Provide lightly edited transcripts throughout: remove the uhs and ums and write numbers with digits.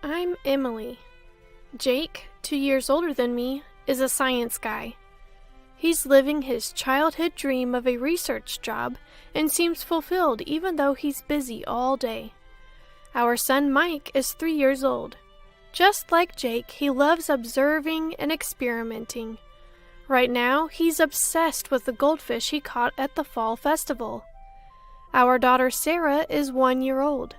I'm Emily. Jake, 2 years older than me, is a science guy. He's living his childhood dream of a research job and seems fulfilled even though he's busy all day. Our son Mike is 3 years old. Just like Jake, he loves observing and experimenting. Right now, he's obsessed with the goldfish he caught at the fall festival. Our daughter Sarah is 1 year old.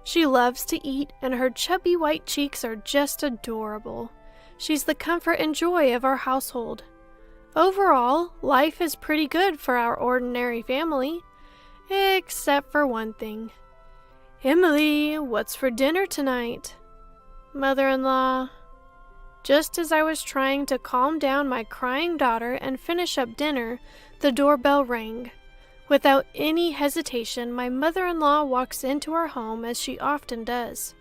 She loves to eat, and her chubby white cheeks are just adorable. She's the comfort and joy of our household. Overall, life is pretty good for our ordinary family, except for one thing. Emily, what's for dinner tonight? Mother-in-law. Just as I was trying to calm down my crying daughter and finish up dinner, the doorbell rang. Without any hesitation, my mother-in-law walks into our home as she often does.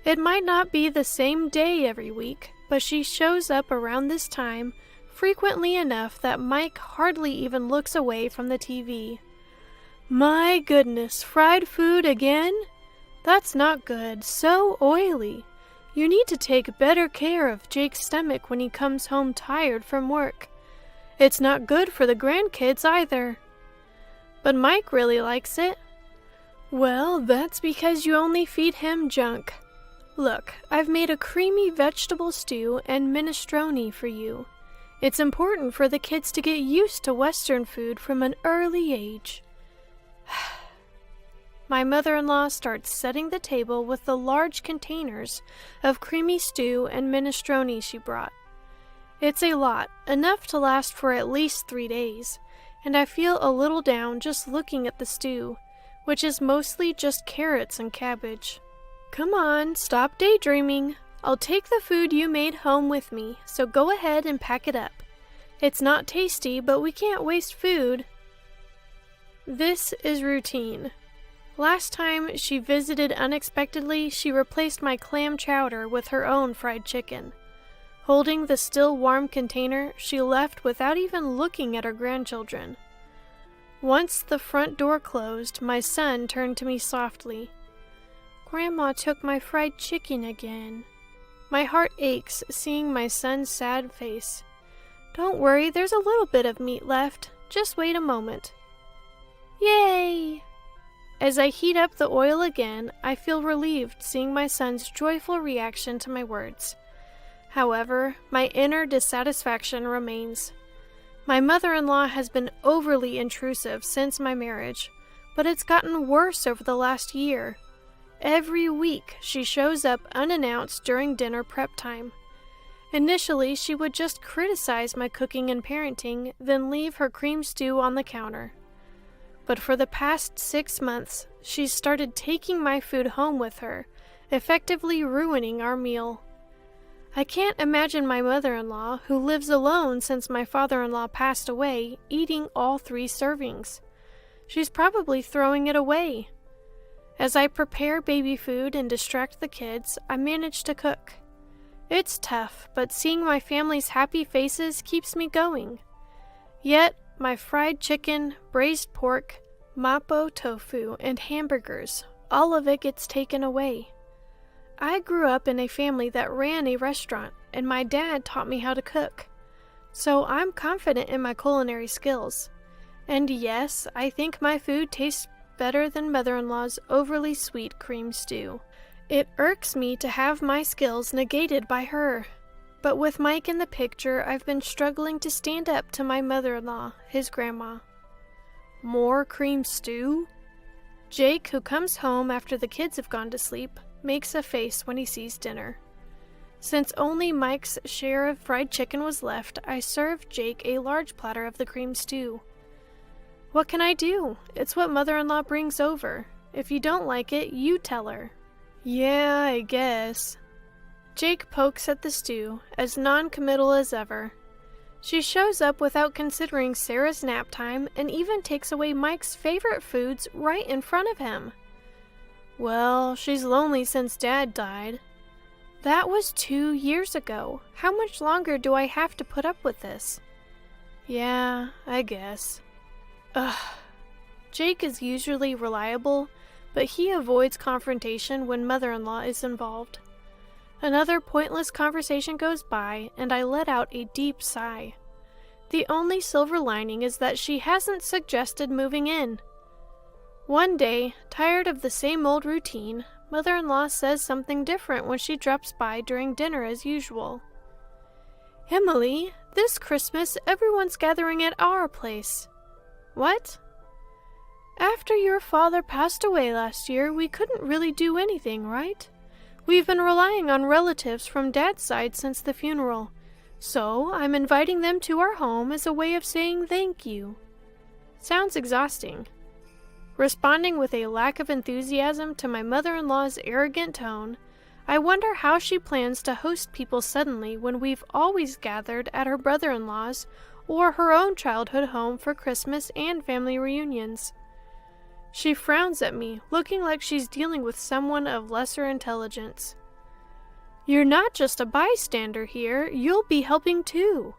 It might not be the same day every week, but she shows up around this time frequently enough that Mike hardly even looks away from the TV. My goodness, fried food again? That's not good, so oily. You need to take better care of Jake's stomach when he comes home tired from work. It's not good for the grandkids either. But Mike really likes it. Well, that's because you only feed him junk. Look, I've made a creamy vegetable stew and minestrone for you. It's important for the kids to get used to Western food from an early age. My mother-in-law starts setting the table with the large containers of creamy stew and minestrone she brought. It's a lot, enough to last for at least 3 days. And I feel a little down just looking at the stew, which is mostly just carrots and cabbage. Come on, stop daydreaming. I'll take the food you made home with me, so go ahead and pack it up. It's not tasty, but we can't waste food. This is routine. Last time she visited unexpectedly, she replaced my clam chowder with her own fried chicken. Holding the still warm container, she left without even looking at her grandchildren. Once the front door closed, my son turned to me softly. Grandma took my fried chicken again. My heart aches seeing my son's sad face. Don't worry, there's a little bit of meat left. Just wait a moment. Yay! As I heat up the oil again, I feel relieved seeing my son's joyful reaction to my words. However, my inner dissatisfaction remains. My mother-in-law has been overly intrusive since my marriage, but it's gotten worse over the last year. Every week, she shows up unannounced during dinner prep time. Initially, she would just criticize my cooking and parenting, then leave her cream stew on the counter. But for the past 6 months, she's started taking my food home with her, effectively ruining our meal. I can't imagine my mother-in-law, who lives alone since my father-in-law passed away, eating all 3 servings. She's probably throwing it away. As I prepare baby food and distract the kids, I manage to cook. It's tough, but seeing my family's happy faces keeps me going. Yet, my fried chicken, braised pork, mapo tofu, and hamburgers, all of it gets taken away. I grew up in a family that ran a restaurant, and my dad taught me how to cook. So I'm confident in my culinary skills. And yes, I think my food tastes better than mother-in-law's overly sweet cream stew. It irks me to have my skills negated by her. But with Mike in the picture, I've been struggling to stand up to my mother-in-law, his grandma. More cream stew? Jake, who comes home after the kids have gone to sleep, makes a face when he sees dinner. Since only Mike's share of fried chicken was left, I served Jake a large platter of the cream stew. What can I do? It's what mother-in-law brings over. If you don't like it, you tell her. Yeah, I guess. Jake pokes at the stew, as non-committal as ever. She shows up without considering Sarah's nap time and even takes away Mike's favorite foods right in front of him. Well, she's lonely since Dad died. That was 2 years ago. How much longer do I have to put up with this? Yeah, I guess. Ugh. Jake is usually reliable, but he avoids confrontation when mother-in-law is involved. Another pointless conversation goes by, and I let out a deep sigh. The only silver lining is that she hasn't suggested moving in. One day, tired of the same old routine, Mother-in-law says something different when she drops by during dinner as usual. "Emily, this Christmas everyone's gathering at our place." "What?" "After your father passed away last year, we couldn't really do anything, right? We've been relying on relatives from Dad's side since the funeral, so I'm inviting them to our home as a way of saying thank you." Sounds exhausting. Responding with a lack of enthusiasm to my mother-in-law's arrogant tone, I wonder how she plans to host people suddenly when we've always gathered at her brother-in-law's or her own childhood home for Christmas and family reunions. She frowns at me, looking like she's dealing with someone of lesser intelligence. "You're not just a bystander here, you'll be helping too."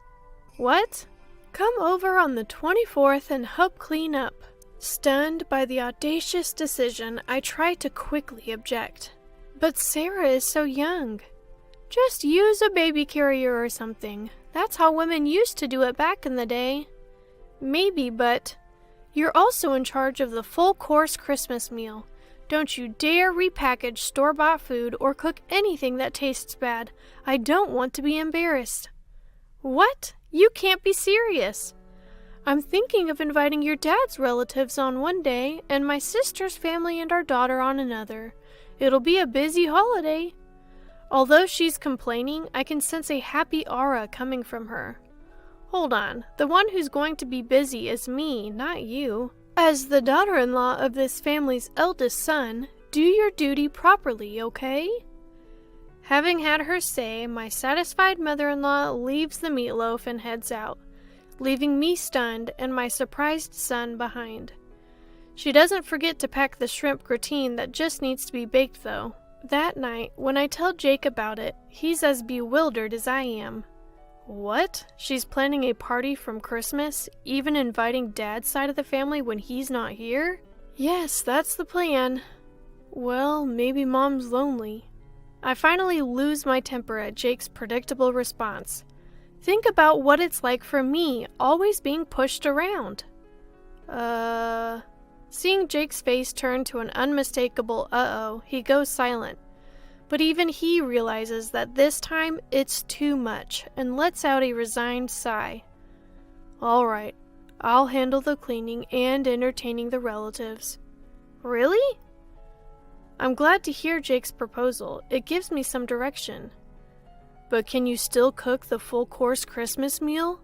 "What?" "Come over on the 24th and help clean up." Stunned by the audacious decision, I try to quickly object. "But Sarah is so young." "Just use a baby carrier or something. That's how women used to do it back in the day." "Maybe, but you're also in charge of the full-course Christmas meal. Don't you dare repackage store-bought food or cook anything that tastes bad. I don't want to be embarrassed." "What? You can't be serious." "I'm thinking of inviting your dad's relatives on one day and my sister's family and our daughter on another. It'll be a busy holiday." Although she's complaining, I can sense a happy aura coming from her. Hold on, the one who's going to be busy is me, not you. As the daughter-in-law of this family's eldest son, do your duty properly, okay? Having had her say, my satisfied mother-in-law leaves the meatloaf and heads out, leaving me stunned and my surprised son behind. She doesn't forget to pack the shrimp gratin that just needs to be baked, though. That night, when I tell Jake about it, he's as bewildered as I am. What? She's planning a party from Christmas, even inviting Dad's side of the family when he's not here? Yes, that's the plan. Well, maybe Mom's lonely. I finally lose my temper at Jake's predictable response. Think about what it's like for me, always being pushed around. Seeing Jake's face turn to an unmistakable uh-oh, he goes silent. But even he realizes that this time it's too much and lets out a resigned sigh. All right, I'll handle the cleaning and entertaining the relatives. Really? I'm glad to hear Jake's proposal. It gives me some direction. But can you still cook the full-course Christmas meal?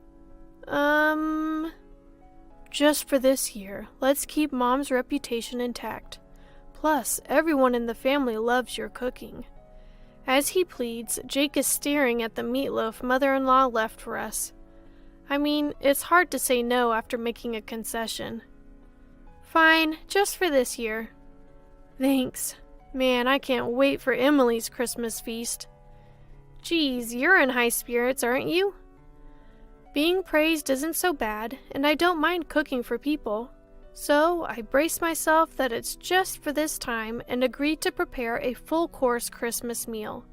Just for this year, let's keep Mom's reputation intact. Plus, everyone in the family loves your cooking. As he pleads, Jake is staring at the meatloaf mother-in-law left for us. I mean, it's hard to say no after making a concession. Fine, just for this year. Thanks. Man, I can't wait for Emily's Christmas feast. Geez, you're in high spirits, aren't you? Being praised isn't so bad, and I don't mind cooking for people. So I brace myself that it's just for this time and agree to prepare a full-course Christmas meal.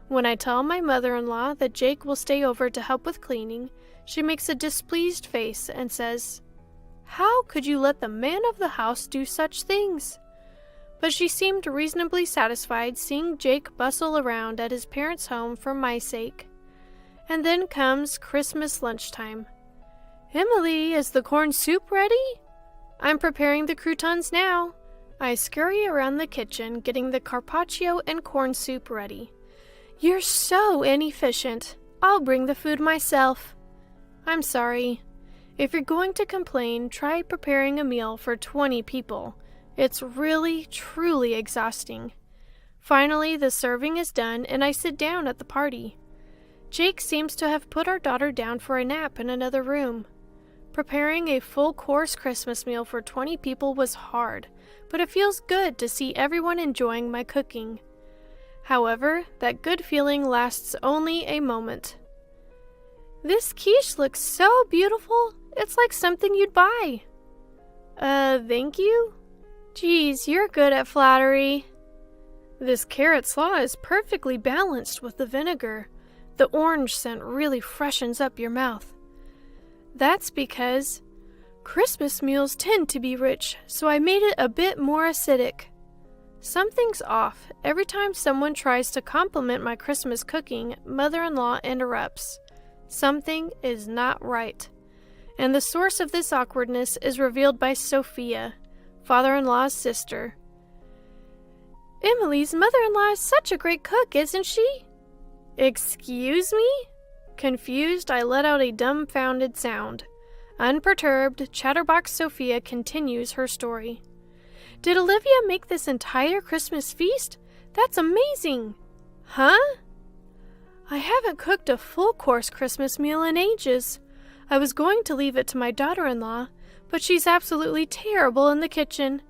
When I tell my mother-in-law that Jake will stay over to help with cleaning, she makes a displeased face and says, "How could you let the man of the house do such things?" But she seemed reasonably satisfied seeing Jake bustle around at his parents' home for my sake. And then comes Christmas lunchtime. "Emily, is the corn soup ready?" "I'm preparing the croutons now." I scurry around the kitchen, getting the carpaccio and corn soup ready. "You're so inefficient. I'll bring the food myself." "I'm sorry. If you're going to complain, try preparing a meal for 20 people. It's really, truly exhausting." Finally, the serving is done, and I sit down at the party. Jake seems to have put our daughter down for a nap in another room. Preparing a full-course Christmas meal for 20 people was hard, but it feels good to see everyone enjoying my cooking. However, that good feeling lasts only a moment. "This quiche looks so beautiful. It's like something you'd buy." Thank you? Geez, you're good at flattery." This carrot slaw is perfectly balanced with the vinegar. The orange scent really freshens up your mouth. That's because Christmas meals tend to be rich, so I made it a bit more acidic. Something's off. Every time someone tries to compliment my Christmas cooking, mother-in-law interrupts. Something is not right. And the source of this awkwardness is revealed by Sophia, father-in-law's sister. Emily's mother-in-law is such a great cook, isn't she? Excuse me? Confused, I let out a dumbfounded sound. Unperturbed, Chatterbox Sophia continues her story. Did Olivia make this entire Christmas feast? That's amazing! Huh? I haven't cooked a full-course Christmas meal in ages. I was going to leave it to my daughter-in-law, but she's absolutely terrible in the kitchen,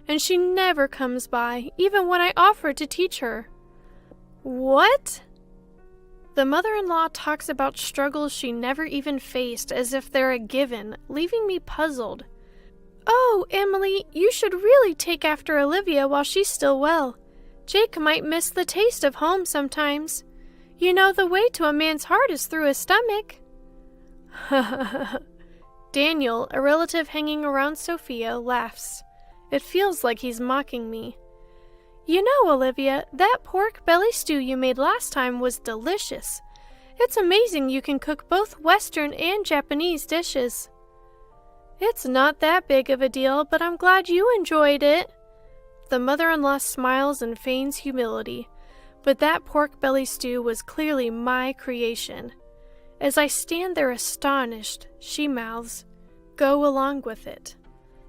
and she never comes by, even when I offer to teach her. What? The mother-in-law talks about struggles she never even faced as if they're a given, leaving me puzzled. Oh, Emily, you should really take after Olivia while she's still well. Jake might miss the taste of home sometimes. You know, the way to a man's heart is through his stomach. Daniel, a relative hanging around Sophia, laughs. It feels like he's mocking me. You know, Olivia, that pork belly stew you made last time was delicious. It's amazing you can cook both Western and Japanese dishes. It's not that big of a deal, but I'm glad you enjoyed it. The mother-in-law smiles and feigns humility, but that pork belly stew was clearly my creation. As I stand there astonished, she mouths, "Go along with it."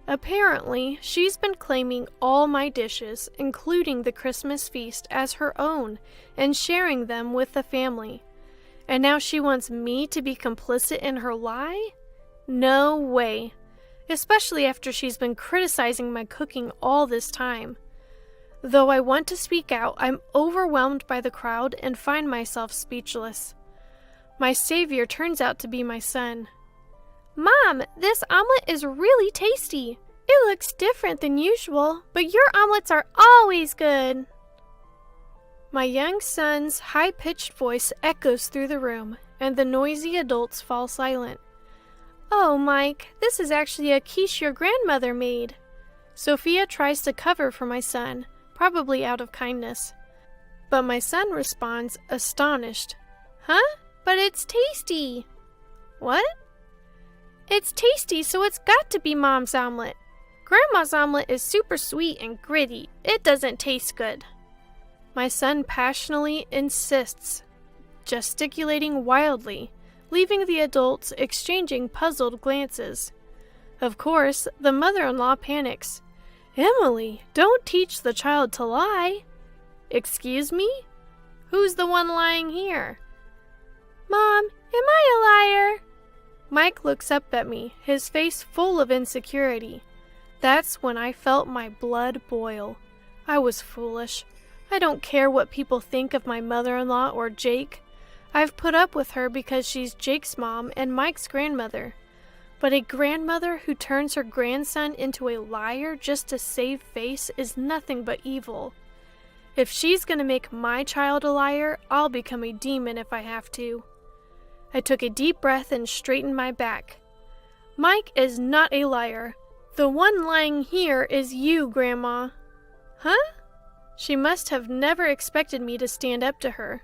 Apparently, she's been claiming all my dishes, including the Christmas feast, as her own and sharing them with the family. And now she wants me to be complicit in her lie? No way. Especially after she's been criticizing my cooking all this time. Though I want to speak out, I'm overwhelmed by the crowd and find myself speechless. My savior turns out to be my son. Mom, this omelet is really tasty. It looks different than usual, but your omelets are always good. My young son's high-pitched voice echoes through the room, and the noisy adults fall silent. Oh, Mike, this is actually a quiche your grandmother made. Sophia tries to cover for my son, probably out of kindness. But my son responds, astonished. Huh? But it's tasty. What? It's tasty, so it's got to be Mom's omelet. Grandma's omelet is super sweet and gritty. It doesn't taste good. My son passionately insists, gesticulating wildly, leaving the adults exchanging puzzled glances. Of course, the mother-in-law panics. Emily, don't teach the child to lie. Excuse me? Who's the one lying here? Mom, am I a liar? Mike looks up at me, his face full of insecurity. That's when I felt my blood boil. I was foolish. I don't care what people think of my mother-in-law or Jake. I've put up with her because she's Jake's mom and Mike's grandmother. But a grandmother who turns her grandson into a liar just to save face is nothing but evil. If she's going to make my child a liar, I'll become a demon if I have to. I took a deep breath and straightened my back. Mike is not a liar. The one lying here is you, Grandma. Huh? She must have never expected me to stand up to her.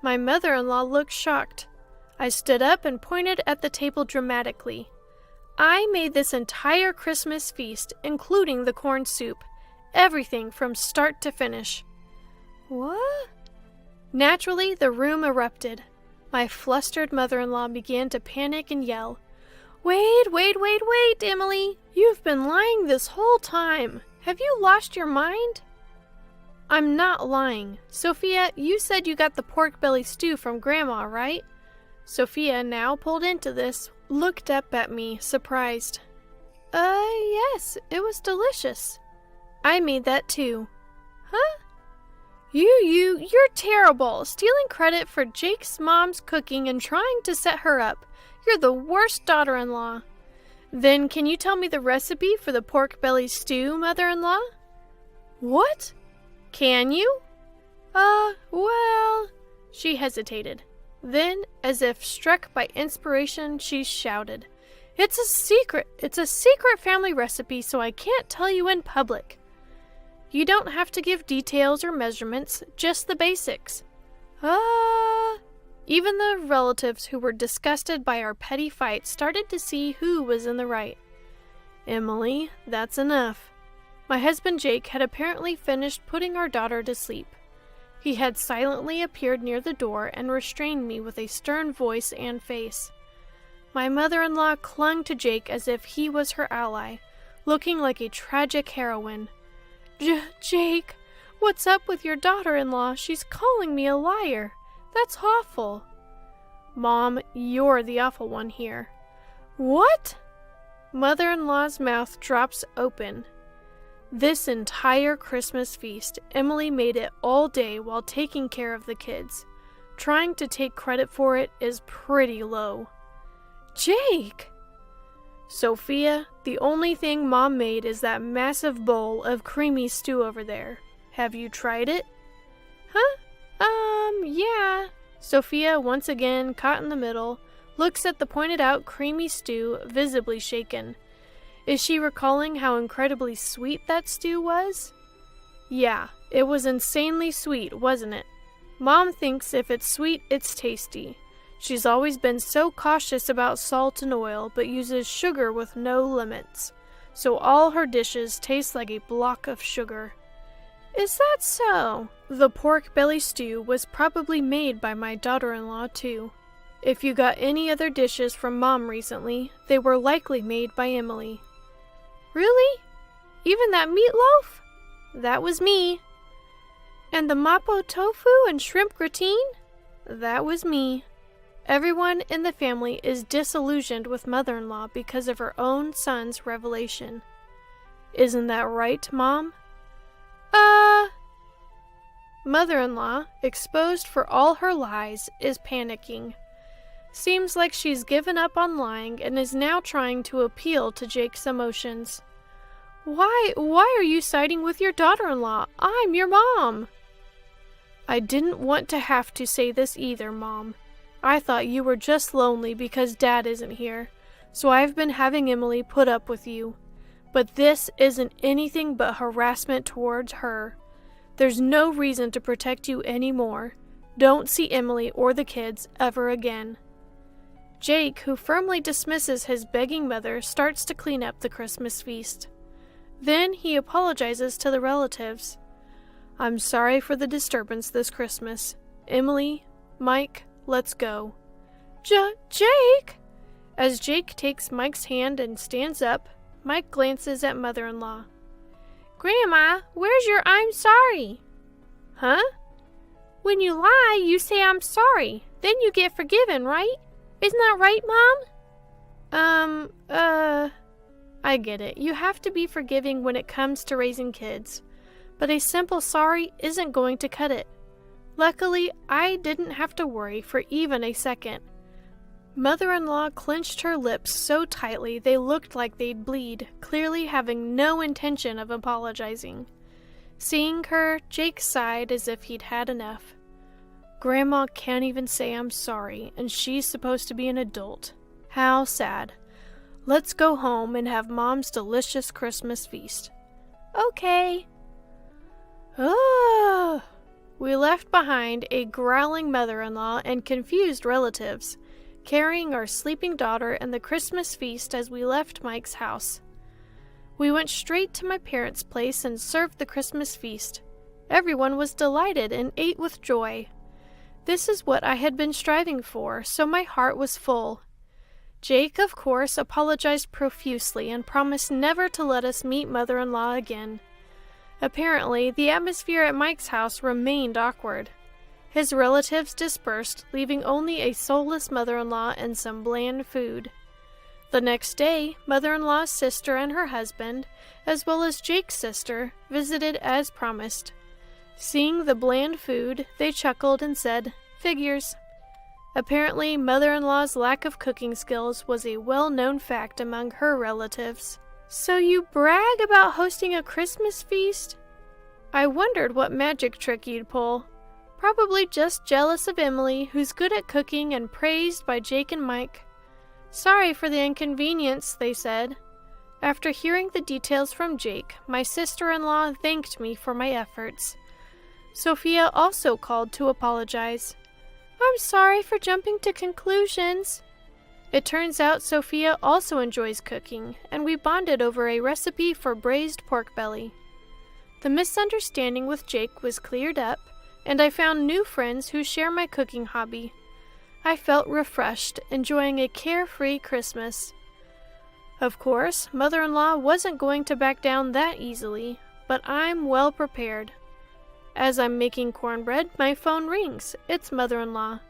My mother-in-law looked shocked. I stood up and pointed at the table dramatically. I made this entire Christmas feast, including the corn soup. Everything from start to finish. What? Naturally, the room erupted. My flustered mother-in-law began to panic and yell. Wait, Emily. You've been lying this whole time. Have you lost your mind? I'm not lying. Sophia, you said you got the pork belly stew from Grandma, right? Sophia, now pulled into this, looked up at me, surprised. Yes, it was delicious. I made that too. Huh? You're terrible, stealing credit for Jake's mom's cooking and trying to set her up. You're the worst daughter-in-law. Then can you tell me the recipe for the pork belly stew, mother-in-law? What? Can you? She hesitated. Then, as if struck by inspiration, she shouted, "It's a secret! It's a secret family recipe, so I can't tell you in public." "You don't have to give details or measurements, just the basics." Even the relatives who were disgusted by our petty fight started to see who was in the right. "Emily, that's enough." My husband Jake had apparently finished putting our daughter to sleep. He had silently appeared near the door and restrained me with a stern voice and face. My mother-in-law clung to Jake as if he was her ally, looking like a tragic heroine. Jake, what's up with your daughter-in-law? She's calling me a liar. That's awful." "Mom, you're the awful one here." "What?" Mother-in-law's mouth drops open. This entire Christmas feast, Emily made it all day while taking care of the kids. Trying to take credit for it is pretty low. "Jake!" "Sophia, the only thing Mom made is that massive bowl of creamy stew over there. Have you tried it?" "Huh? Yeah." Sophia, once again caught in the middle, looks at the pointed out creamy stew, visibly shaken. Is she recalling how incredibly sweet that stew was? Yeah, it was insanely sweet, wasn't it? Mom thinks if it's sweet, it's tasty. She's always been so cautious about salt and oil, but uses sugar with no limits. So all her dishes taste like a block of sugar. Is that so? The pork belly stew was probably made by my daughter-in-law, too. If you got any other dishes from Mom recently, they were likely made by Emily. Really? Even that meatloaf? That was me. And the mapo tofu and shrimp gratin? That was me. Everyone in the family is disillusioned with mother-in-law because of her own son's revelation. Isn't that right, Mom? Mother-in-law, exposed for all her lies, is panicking. Seems like she's given up on lying and is now trying to appeal to Jake's emotions. Why are you siding with your daughter-in-law? I'm your mom. I didn't want to have to say this either, Mom. I thought you were just lonely because Dad isn't here, so I've been having Emily put up with you. But this isn't anything but harassment towards her. There's no reason to protect you anymore. Don't see Emily or the kids ever again. Jake, who firmly dismisses his begging mother, starts to clean up the Christmas feast. Then he apologizes to the relatives. I'm sorry for the disturbance this Christmas. Emily, Mike, let's go. Jake! As Jake takes Mike's hand and stands up, Mike glances at mother-in-law. Grandma, where's your I'm sorry? Huh? When you lie, you say I'm sorry. Then you get forgiven, right? Isn't that right, Mom? I get it. You have to be forgiving when it comes to raising kids. But a simple sorry isn't going to cut it. Luckily, I didn't have to worry for even a second. Mother-in-law clenched her lips so tightly they looked like they'd bleed, clearly having no intention of apologizing. Seeing her, Jake sighed as if he'd had enough. Grandma can't even say I'm sorry, and she's supposed to be an adult. How sad. Let's go home and have Mom's delicious Christmas feast. Okay. We left behind a growling mother-in-law and confused relatives, carrying our sleeping daughter and the Christmas feast as we left Mike's house. We went straight to my parents' place and served the Christmas feast. Everyone was delighted and ate with joy. This is what I had been striving for, so my heart was full. Jake, of course, apologized profusely and promised never to let us meet mother-in-law again. Apparently, the atmosphere at Mike's house remained awkward. His relatives dispersed, leaving only a soulless mother-in-law and some bland food. The next day, mother-in-law's sister and her husband, as well as Jake's sister, visited as promised. Seeing the bland food, they chuckled and said, "Figures." Apparently, mother-in-law's lack of cooking skills was a well-known fact among her relatives. So you brag about hosting a Christmas feast? I wondered what magic trick you'd pull. Probably just jealous of Emily, who's good at cooking and praised by Jake and Mike. Sorry for the inconvenience, they said. After hearing the details from Jake, my sister-in-law thanked me for my efforts. Sophia also called to apologize. I'm sorry for jumping to conclusions. It turns out Sophia also enjoys cooking, and we bonded over a recipe for braised pork belly. The misunderstanding with Jake was cleared up, and I found new friends who share my cooking hobby. I felt refreshed, enjoying a carefree Christmas. Of course, mother-in-law wasn't going to back down that easily, but I'm well prepared. As I'm making cornbread, my phone rings. It's mother-in-law.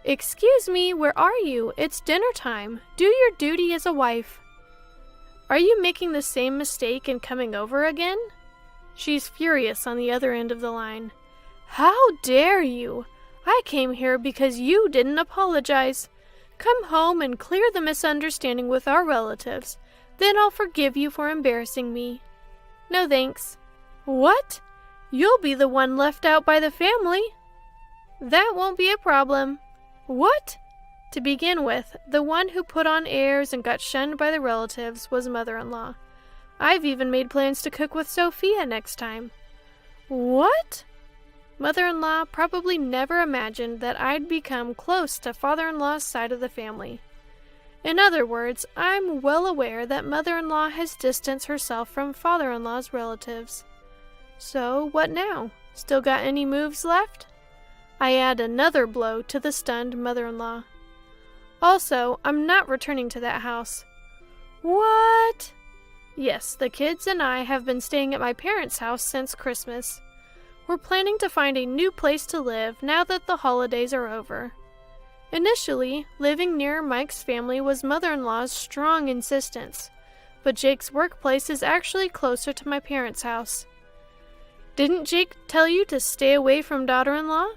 Excuse me, where are you? It's dinner time. Do your duty as a wife. Are you making the same mistake and coming over again? She's furious on the other end of the line. How dare you? I came here because you didn't apologize. Come home and clear the misunderstanding with our relatives. Then I'll forgive you for embarrassing me. No thanks. What? You'll be the one left out by the family. That won't be a problem. What? To begin with, the one who put on airs and got shunned by the relatives was mother-in-law. I've even made plans to cook with Sophia next time. What? Mother-in-law probably never imagined that I'd become close to father-in-law's side of the family. In other words, I'm well aware that mother-in-law has distanced herself from father-in-law's relatives. So, what now? Still got any moves left? I add another blow to the stunned mother-in-law. Also, I'm not returning to that house. What? Yes, the kids and I have been staying at my parents' house since Christmas. We're planning to find a new place to live now that the holidays are over. Initially, living near Mike's family was mother-in-law's strong insistence, but Jake's workplace is actually closer to my parents' house. Didn't Jake tell you to stay away from daughter-in-law?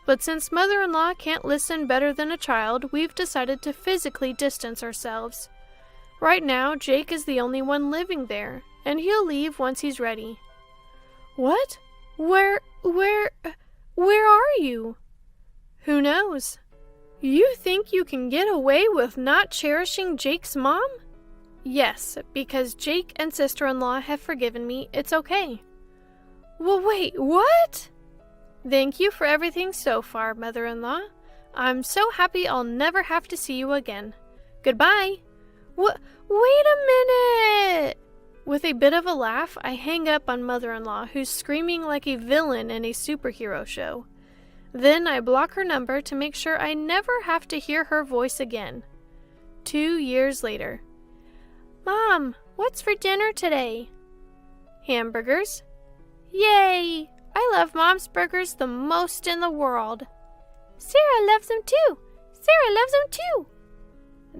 But since mother-in-law can't listen better than a child, we've decided to physically distance ourselves. Right now, Jake is the only one living there, and he'll leave once he's ready. What? Where are you? Who knows? You think you can get away with not cherishing Jake's mom? Yes, because Jake and sister-in-law have forgiven me, it's okay. Well, wait, what? Thank you for everything so far, mother-in-law. I'm so happy I'll never have to see you again. Goodbye. Wait a minute! With a bit of a laugh, I hang up on mother-in-law, who's screaming like a villain in a superhero show. Then I block her number to make sure I never have to hear her voice again. 2 years later. Mom, what's for dinner today? Hamburgers. Yay! I love Mom's burgers the most in the world. Sarah loves them too. Sarah loves them too.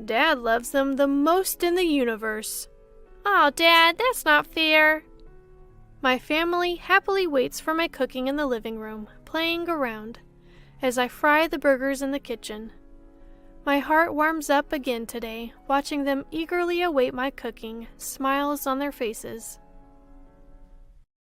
Dad loves them the most in the universe. Oh, Dad, that's not fair. My family happily waits for my cooking in the living room, playing around, as I fry the burgers in the kitchen. My heart warms up again today, watching them eagerly await my cooking, smiles on their faces.